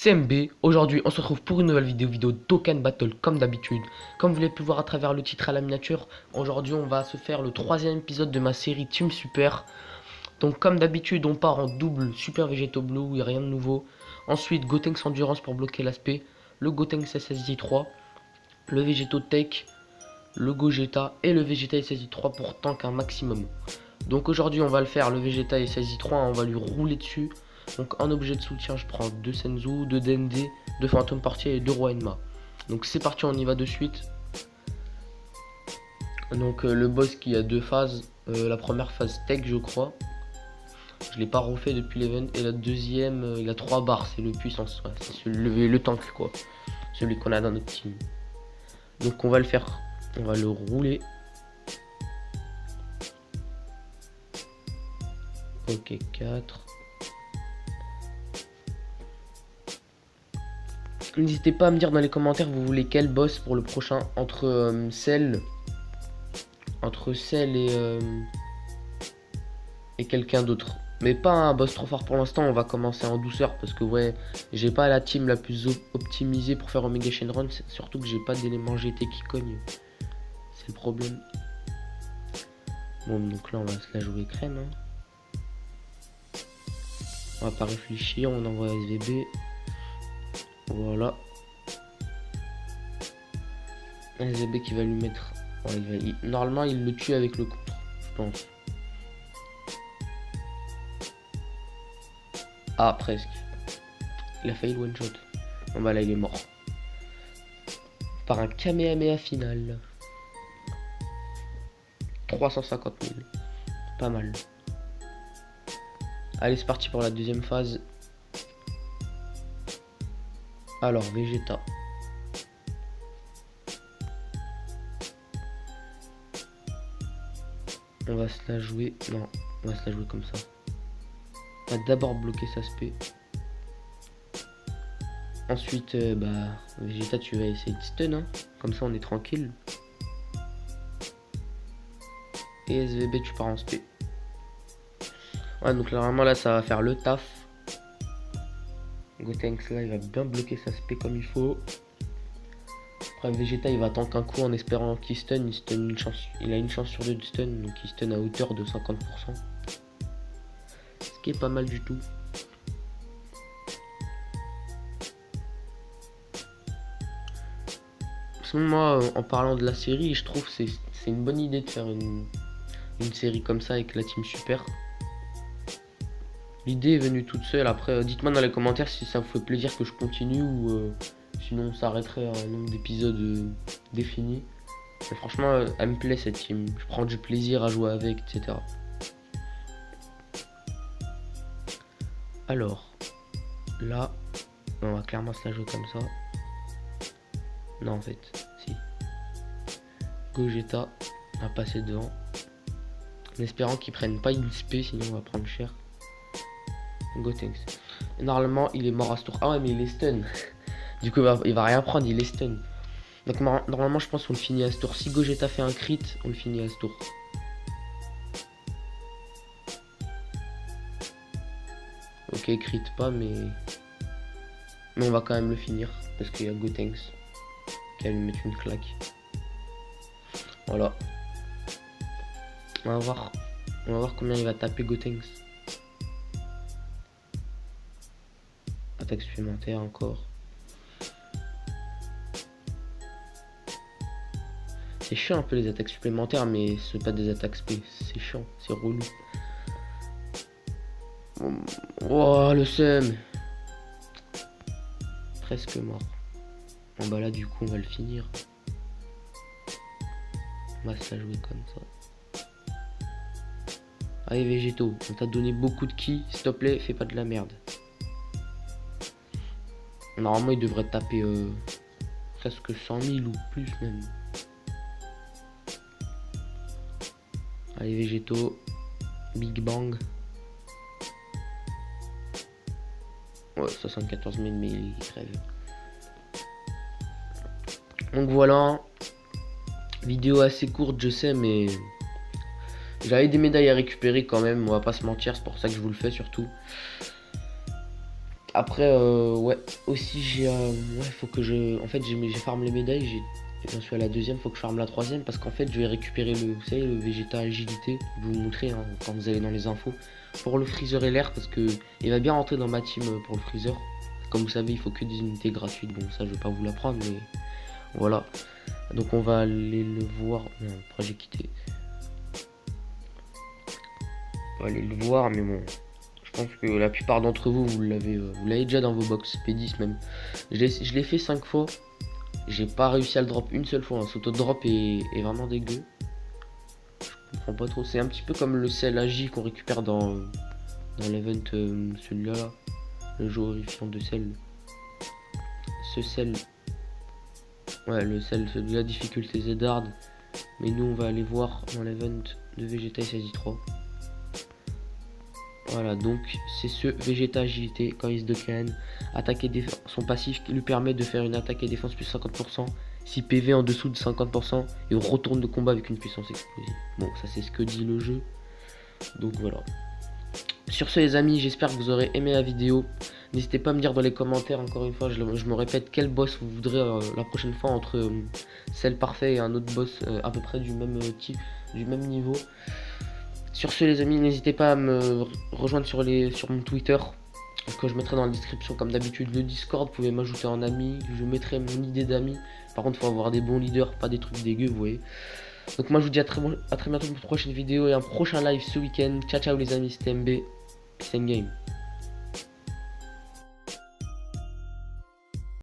CMB, aujourd'hui on se retrouve pour une nouvelle vidéo Token Battle comme d'habitude. Comme vous l'avez pu voir à travers le titre à la miniature, aujourd'hui on va se faire le troisième épisode de ma série Team Super. Donc comme d'habitude on part en double Super Vegeto Blue, il n'y a rien de nouveau. Ensuite Gotenks Endurance pour bloquer l'aspect, le Gotenks SSJ3, le Vegeto Tech, le Gogeta et le Vegeta SSJ3 pour tank un maximum. Donc aujourd'hui on va le faire, le Vegeta SSJ3, on va lui rouler dessus. Donc en objet de soutien je prends 2 Senzu, 2 Dende, 2 Phantom Portier et 2 Roi Enma. Donc c'est parti, on y va de suite. Donc le boss qui a deux phases, la première phase tech je crois. Je l'ai pas refait depuis l'event. Et la deuxième, il a 3 barres, c'est le puissance, ouais, c'est le tank quoi. Celui qu'on a dans notre team. Donc on va le faire, on va le rouler. Ok, 4. N'hésitez pas à me dire dans les commentaires vous voulez quel boss pour le prochain entre Cell et quelqu'un d'autre. Mais pas un boss trop fort pour l'instant, on va commencer en douceur parce que ouais, j'ai pas la team la plus optimisée pour faire Omega Shenron, surtout que j'ai pas d'éléments GT qui cognent. C'est le problème. Bon donc là on va se la jouer crème. Hein. On va pas réfléchir, on envoie SVB. Voilà. SVB qui va lui mettre. Ouais, normalement il le tue avec le contre, je pense. Ah presque. Il a failli le one shot. Bon bah là il est mort. Par un Kamehameha final. 350 000. Pas mal. Allez c'est parti pour la deuxième phase. Alors Vegeta. On va se la jouer. Non, on va se la jouer comme ça. On va d'abord bloquer sa spé. Ensuite, Vegeta, tu vas essayer de stun. Hein. Comme ça, on est tranquille. Et SVB, tu pars en spé. Ouais, donc là, vraiment, là, ça va faire le taf. Gotenks, là, il va bien bloquer sa spé comme il faut. Après, Vegeta, il va tanker un coup en espérant qu'il stun. Il a une chance sur deux de stun, donc il stun à hauteur de 50%. Ce qui est pas mal du tout. Moi, en parlant de la série, je trouve que c'est une bonne idée de faire une série comme ça avec la Team Super. L'idée est venue toute seule. Après, dites-moi dans les commentaires si ça vous fait plaisir que je continue ou sinon on s'arrêterait à un nombre d'épisodes défini. Mais franchement, elle me plaît cette team. Je prends du plaisir à jouer avec, etc. Alors, là, on va clairement se la jouer comme ça. Non, en fait, si. Gogeta va passer devant. En espérant qu'ils prennent pas une spé, sinon on va prendre cher. Gotenks. Normalement, il est mort à ce tour. Ah ouais, mais il est stun. Du coup, il va rien prendre, il est stun. Donc, normalement, je pense qu'on le finit à ce tour. Si Gogeta fait un crit, on le finit à ce tour. Ok, crit pas, mais on va quand même le finir. Parce qu'il y a Gotenks qui va lui mettre une claque. Voilà. On va voir combien il va taper Gotenks. Attaque supplémentaire encore. C'est chiant un peu les attaques supplémentaires, mais ce sont pas des attaques spé. C'est chiant, c'est relou. Oh le seum. Presque mort. Bon bah là du coup on va le finir. On va se la jouer comme ça. Allez Végéto, on t'a donné beaucoup de ki, s'il te plaît, fais pas de la merde. Normalement il devrait taper presque 100 000 ou plus même. Allez Végéto, Big Bang. Ouais, 74 000 mais il crève. Donc voilà. Vidéo assez courte je sais mais j'avais des médailles à récupérer quand même, on va pas se mentir, c'est pour ça que je vous le fais surtout. Après, ouais, aussi j'ai... ouais, faut que je... En fait, j'ai farm les médailles, j'en suis à la deuxième, faut que je farme la troisième, parce qu'en fait, je vais récupérer le, vous savez, le Vegeta agilité, je vais vous montrer hein, quand vous allez dans les infos, pour le Freezer et l'air, parce que il va bien rentrer dans ma team pour le Freezer. Comme vous savez, il faut que des unités gratuites, bon ça je vais pas vous l'apprendre, mais voilà. Donc on va aller le voir, non, après j'ai quitté. On va aller le voir, mais bon, je pense que la plupart d'entre vous, vous l'avez déjà dans vos box, P10 même. Je l'ai fait 5 fois. J'ai pas réussi à le drop une seule fois. Hein. Cet auto-drop est vraiment dégueu. Je comprends pas trop. C'est un petit peu comme le sel AJ qu'on récupère dans l'event, celui-là. Là. Le jeu horrifiant de sel. Ce sel. Ouais, le sel, celui-là, difficulté Z-Hard. Mais nous, on va aller voir dans l'event de Vegeta SSI3. Voilà, donc c'est ce Vegeta agilité quand il se décline. Attaque et défense. Son passif qui lui permet de faire une attaque et défense plus 50%. Si PV en dessous de 50%. Et on retourne de combat avec une puissance explosive. Bon, ça c'est ce que dit le jeu. Donc voilà. Sur ce les amis, j'espère que vous aurez aimé la vidéo. N'hésitez pas à me dire dans les commentaires, encore une fois, je me répète, quel boss vous voudrez la prochaine fois entre celle parfait et un autre boss à peu près du même type, du même niveau. Sur ce les amis, n'hésitez pas à me rejoindre sur mon Twitter, que je mettrai dans la description comme d'habitude, le Discord, vous pouvez m'ajouter en ami, je mettrai mon idée d'amis. Par contre, il faut avoir des bons leaders, pas des trucs dégueux, vous voyez. Donc moi je vous dis à très bientôt pour une prochaine vidéo et un prochain live ce week-end. Ciao ciao les amis, c'était MB, c'est Endgame.